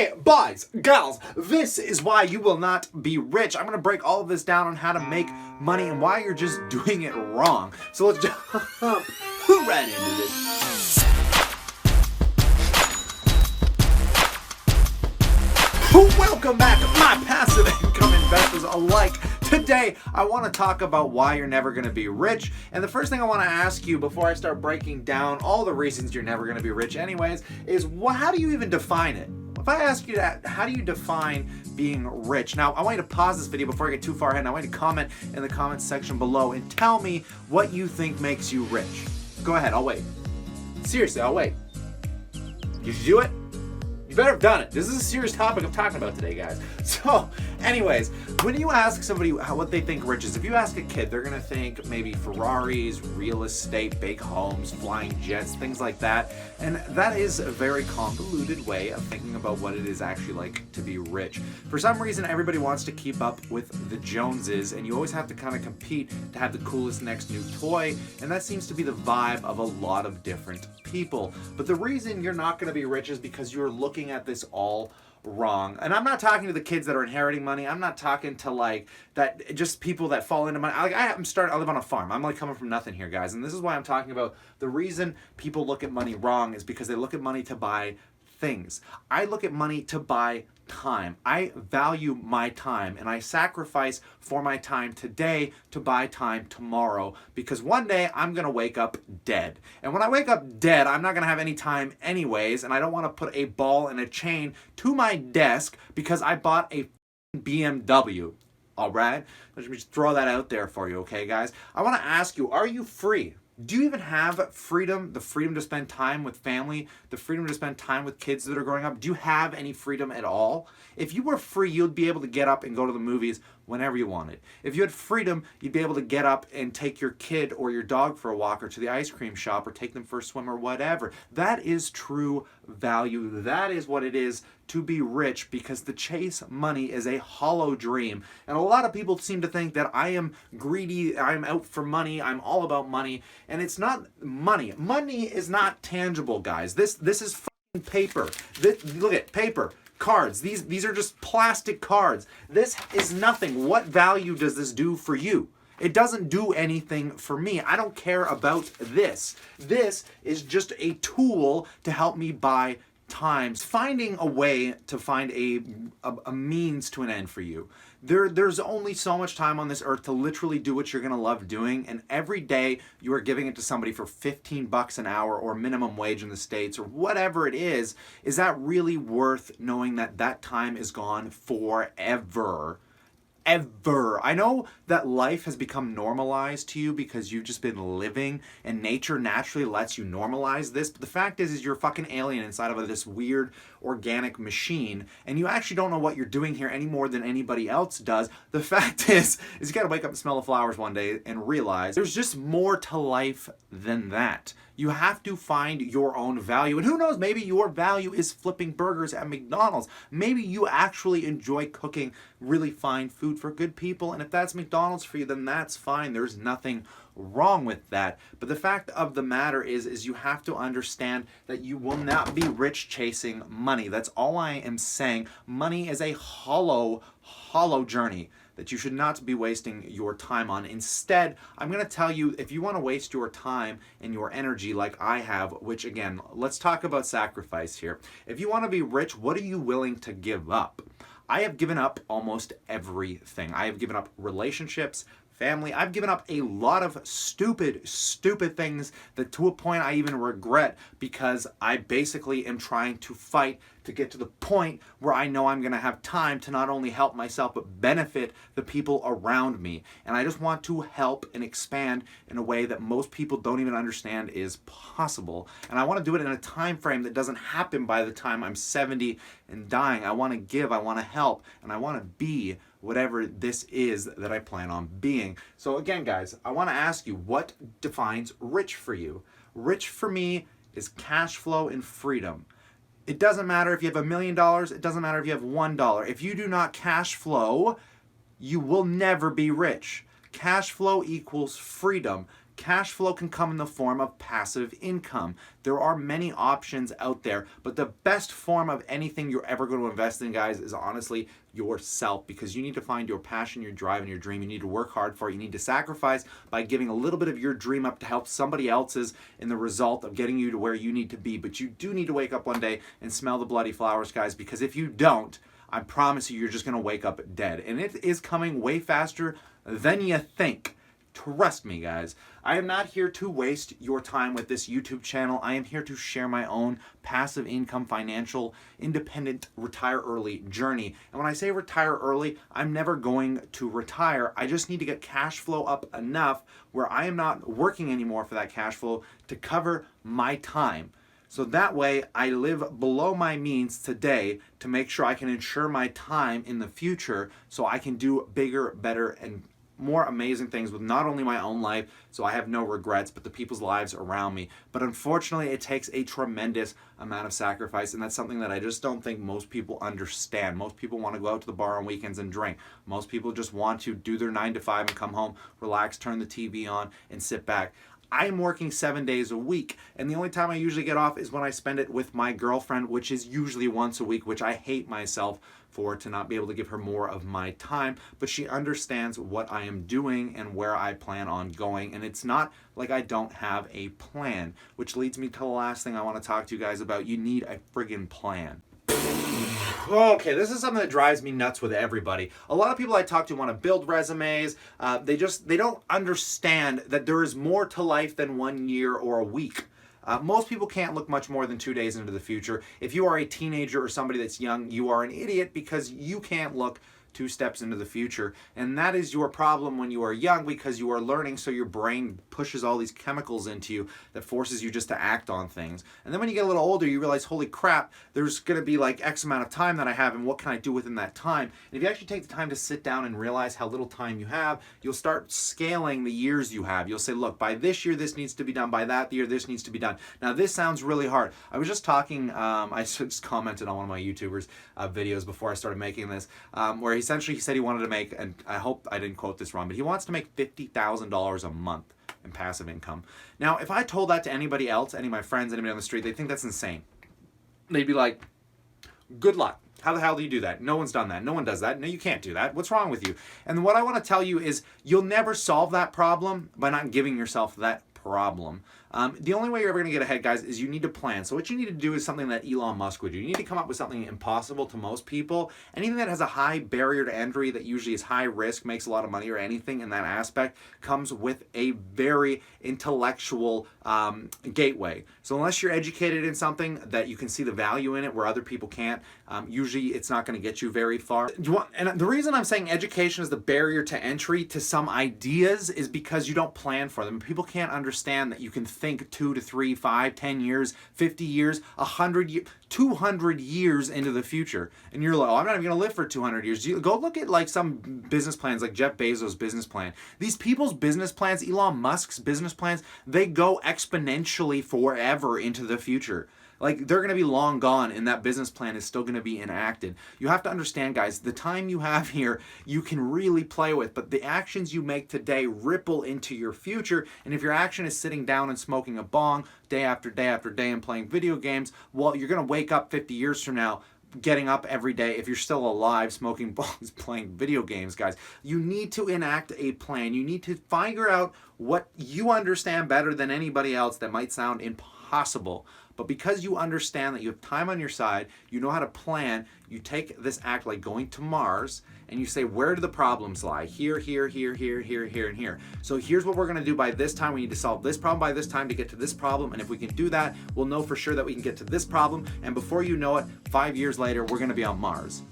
Hey, boys, girls, this is why you will not be rich. I'm going to break all of this down on how to make money and why you're just doing it wrong. So let's jump right into this. Welcome back, my passive income investors alike. Today, I want to talk about why you're never going to be rich. And the first thing I want to ask you before I start breaking down all the reasons you're never going to be rich anyways, is how do you even define it? If I ask you that, how do you define being rich? Now, I want you to pause this video before I get too far ahead, and I want you to comment in the comments section below and tell me what you think makes you rich. Go ahead, I'll wait. Seriously, I'll wait. Did you do it? You better have done it. This is a serious topic I'm talking about today, guys. So, anyways, when you ask somebody what they think rich is, if you ask a kid, they're going to think maybe Ferraris, real estate, big homes, flying jets, things like that. And that is a very convoluted way of thinking about what it is actually like to be rich. For some reason, everybody wants to keep up with the Joneses, and you always have to kind of compete to have the coolest next new toy. And that seems to be the vibe of a lot of different people. But the reason you're not going to be rich is because you're looking at this all wrong. And I'm not talking to the kids that are inheriting money. I'm not talking to like that, just people that fall into money. Like I live on a farm. I'm like coming from nothing here, guys. And this is why I'm talking about the reason people look at money wrong is because they look at money to buy things. I look at money to buy time. I value my time and I sacrifice for my time today to buy time tomorrow, because one day I'm going to wake up dead. And when I wake up dead, I'm not going to have any time anyways, and I don't want to put a ball and a chain to my desk because I bought a BMW. All right? Let me just throw that out there for you, okay, guys? I want to ask you, are you free? Do you even have freedom, the freedom to spend time with family, the freedom to spend time with kids that are growing up? Do you have any freedom at all? If you were free, you'd be able to get up and go to the movies whenever you wanted. If you had freedom, you'd be able to get up and take your kid or your dog for a walk or to the ice cream shop or take them for a swim or whatever. That is true value. That is what it is to be rich, because to chase money is a hollow dream. And a lot of people seem to think that I am greedy, I'm out for money, I'm all about money, and it's not money. Money is not tangible, guys. This is fucking paper. Look at paper. Cards. These are just plastic cards. This is nothing. What value does this do for you? It doesn't do anything for me. I don't care about this. This is just a tool to help me buy times, finding a way to find a means to an end for you. There's only so much time on this earth to literally do what you're going to love doing, and every day you are giving it to somebody for $15 an hour or minimum wage in the States or whatever it is that really worth knowing that that time is gone forever? Ever. I know that life has become normalized to you because you've just been living and nature naturally lets you normalize this, but the fact is you're a fucking alien inside of this weird organic machine, and you actually don't know what you're doing here any more than anybody else does. The fact is you gotta wake up and smell the flowers one day and realize there's just more to life than that. You have to find your own value. And who knows, maybe your value is flipping burgers at McDonald's. Maybe you actually enjoy cooking really fine food for good people. And if that's McDonald's for you, then that's fine. There's nothing wrong with that. But the fact of the matter is you have to understand that you will not be rich chasing money. That's all I am saying. Money is a hollow journey that you should not be wasting your time on. Instead, I'm going to tell you, if you want to waste your time and your energy like I have, which again, let's talk about sacrifice here. If you want to be rich, what are you willing to give up? I have given up almost everything. I have given up relationships, family. I've given up a lot of stupid things that to a point I even regret, because I basically am trying to fight to get to the point where I know I'm going to have time to not only help myself but benefit the people around me. And I just want to help and expand in a way that most people don't even understand is possible. And I want to do it in a time frame that doesn't happen by the time I'm 70 and dying. I want to give, I want to help, and I want to be whatever this is that I plan on being. So again, guys, I want to ask you, what defines rich for you? Rich for me is cash flow and freedom. It doesn't matter if you have $1 million. It doesn't matter if you have $1. If you do not cash flow, you will never be rich. Cash flow equals freedom. Cash flow can come in the form of passive income. There are many options out there, but the best form of anything you're ever going to invest in, guys, is honestly yourself, because you need to find your passion, your drive, and your dream. You need to work hard for it. You need to sacrifice by giving a little bit of your dream up to help somebody else's in the result of getting you to where you need to be. But you do need to wake up one day and smell the bloody flowers, guys, because if you don't, I promise you, you're just going to wake up dead. And it is coming way faster than you think. Trust me, guys. I am not here to waste your time with this YouTube channel. I am here to share my own passive income, financial, independent, retire early journey. And when I say retire early, I'm never going to retire. I just need to get cash flow up enough where I am not working anymore for that cash flow to cover my time. So that way I live below my means today to make sure I can ensure my time in the future so I can do bigger, better, and more amazing things with not only my own life, so I have no regrets, but the people's lives around me. But unfortunately, it takes a tremendous amount of sacrifice, and that's something that I just don't think most people understand. Most people want to go out to the bar on weekends and drink. Most people just want to do their 9 to 5 and come home, relax, turn the TV on, and sit back. I'm working 7 days a week, and the only time I usually get off is when I spend it with my girlfriend, which is usually once a week, which I hate myself for, to not be able to give her more of my time. But she understands what I am doing and where I plan on going, and it's not like I don't have a plan, which leads me to the last thing I want to talk to you guys about. You need a friggin' plan. Okay, this is something that drives me nuts with everybody. A lot of people I talk to want to build resumes. They don't understand that there is more to life than 1 year or a week. Most people can't look much more than 2 days into the future. If you are a teenager or somebody that's young, you are an idiot because you can't look 2 steps into the future. And that is your problem when you are young, because you are learning, so your brain pushes all these chemicals into you that forces you just to act on things. And then when you get a little older, you realize, holy crap, there's going to be like X amount of time that I have, and what can I do within that time? And if you actually take the time to sit down and realize how little time you have, you'll start scaling the years you have. You'll say, look, by this year, this needs to be done. By that year, this needs to be done. Now, this sounds really hard. I was just talking, I just commented on one of my YouTubers' videos before I started making this, where he said he wanted to make, and I hope I didn't quote this wrong, but he wants to make $50,000 a month in passive income. Now, if I told that to anybody else, any of my friends, anybody on the street, they'd think that's insane. They'd be like, good luck. How the hell do you do that? No one's done that. No one does that. No, you can't do that. What's wrong with you? And what I want to tell you is you'll never solve that problem by not giving yourself that problem. The only way you're ever going to get ahead, guys, is you need to plan. So what you need to do is something that Elon Musk would do. You need to come up with something impossible to most people. Anything that has a high barrier to entry, that usually is high risk, makes a lot of money, or anything in that aspect, comes with a very intellectual gateway. So unless you're educated in something that you can see the value in it where other people can't, usually it's not going to get you very far. And the reason I'm saying education is the barrier to entry to some ideas is because you don't plan for them. People can't understand that you can think 2 to 3, 5, 10 years, 50 years, 100 years, 200 years into the future. And you're like, oh, I'm not even going to live for 200 years. You go look at like some business plans, like Jeff Bezos' business plan. These people's business plans, Elon Musk's business plans, they go exponentially forever into the future. Like, they're going to be long gone, and that business plan is still going to be enacted. You have to understand, guys, the time you have here, you can really play with, but the actions you make today ripple into your future. And if your action is sitting down and smoking a bong day after day after day and playing video games, well, you're going to wake up 50 years from now getting up every day, if you're still alive, smoking bongs, playing video games, guys. You need to enact a plan. You need to figure out what you understand better than anybody else that might sound impossible. But because you understand that you have time on your side, you know how to plan, you take this act like going to Mars, and you say, where do the problems lie? Here, here, here, here, here, here, and here. So here's what we're going to do by this time. We need to solve this problem by this time to get to this problem. And if we can do that, we'll know for sure that we can get to this problem. And before you know it, 5 years later, we're going to be on Mars.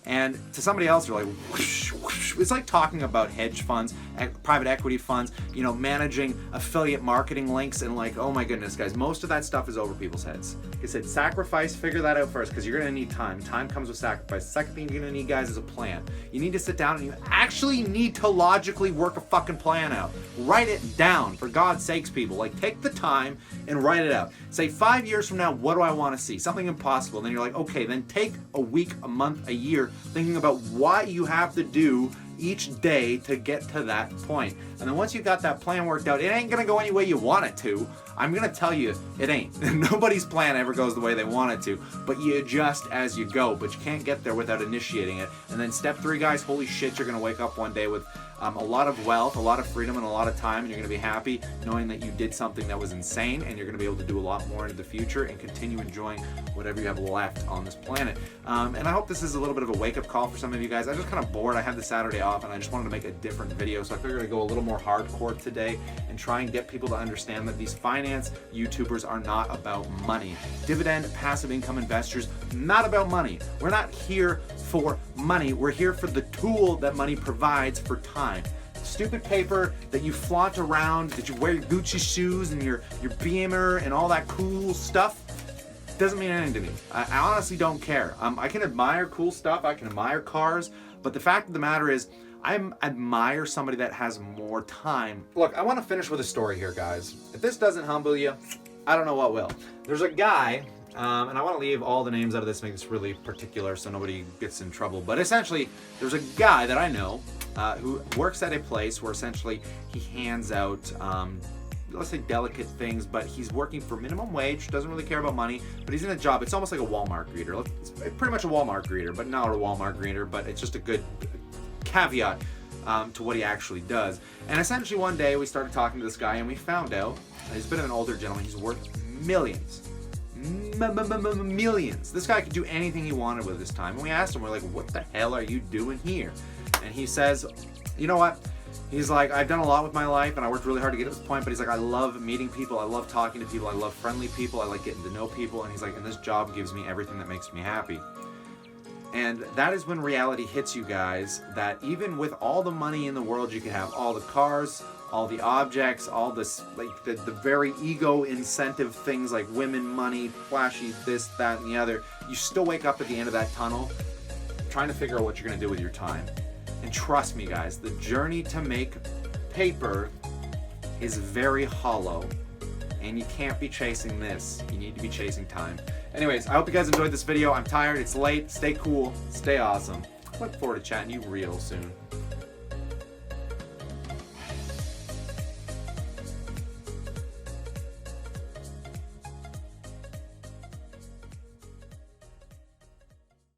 And to somebody else, you're like, whoosh, whoosh. It's like talking about hedge funds, private equity funds, you know, managing affiliate marketing links, and like, oh my goodness, guys, most of that stuff is over people's heads. Like I said, sacrifice, figure that out first, because you're going to need time. Time comes with sacrifice. Second thing you're going to need, guys, is a plan. You need to sit down and you actually need to logically work a fucking plan out. Write it down, for God's sakes, people. Like, take the time and write it out. Say, 5 years from now, what do I want to see? Something impossible. Then you're like, okay, then take a week, a month, a year, thinking about what you have to do each day to get to that point. And then once you got that plan worked out, it ain't gonna go any way you want it to. I'm gonna tell you, it ain't. Nobody's plan ever goes the way they want it to, but you adjust as you go, but you can't get there without initiating it. And then step 3, guys, holy shit, you're gonna wake up one day with a lot of wealth, a lot of freedom, and a lot of time, and you're going to be happy knowing that you did something that was insane, and you're going to be able to do a lot more into the future and continue enjoying whatever you have left on this planet. And I hope this is a little bit of a wake-up call for some of you guys. I'm just kind of bored. I had the Saturday off, and I just wanted to make a different video, so I figured I'd go a little more hardcore today and try and get people to understand that these finance YouTubers are not about money. Dividend, passive income investors, not about money. We're not here for money. We're here for the tool that money provides for time. Stupid paper that you flaunt around, that you wear your Gucci shoes and your Beamer and all that cool stuff, doesn't mean anything to me. I honestly don't care. I can admire cool stuff, I can admire cars, but the fact of the matter is, I admire somebody that has more time. Look, I want to finish with a story here, guys. If this doesn't humble you, I don't know what will. There's a guy, and I want to leave all the names out of this, make this really particular so nobody gets in trouble. But essentially, there's a guy that I know who works at a place where essentially he hands out, let's say, delicate things, but he's working for minimum wage, doesn't really care about money, but he's in a job. It's almost like a Walmart greeter. It's pretty much a Walmart greeter, but not a Walmart greeter, but it's just a good caveat to what he actually does. And essentially one day we started talking to this guy and we found out he's a bit of an older gentleman. He's worth millions. Millions. This guy could do anything he wanted with his time. And we asked him, we're like, what the hell are you doing here? And he says, you know what? He's like, I've done a lot with my life and I worked really hard to get to this point, but he's like, I love meeting people. I love talking to people. I love friendly people. I like getting to know people. And he's like, and this job gives me everything that makes me happy. And that is when reality hits you guys, that even with all the money in the world you can have, all the cars, all the objects, all this, like the very ego incentive things like women, money, flashy, this, that, and the other, you still wake up at the end of that tunnel trying to figure out what you're going to do with your time. And trust me, guys, the journey to make paper is very hollow. And you can't be chasing this. You need to be chasing time. Anyways, I hope you guys enjoyed this video. I'm tired. It's late. Stay cool. Stay awesome. Look forward to chatting to you real soon.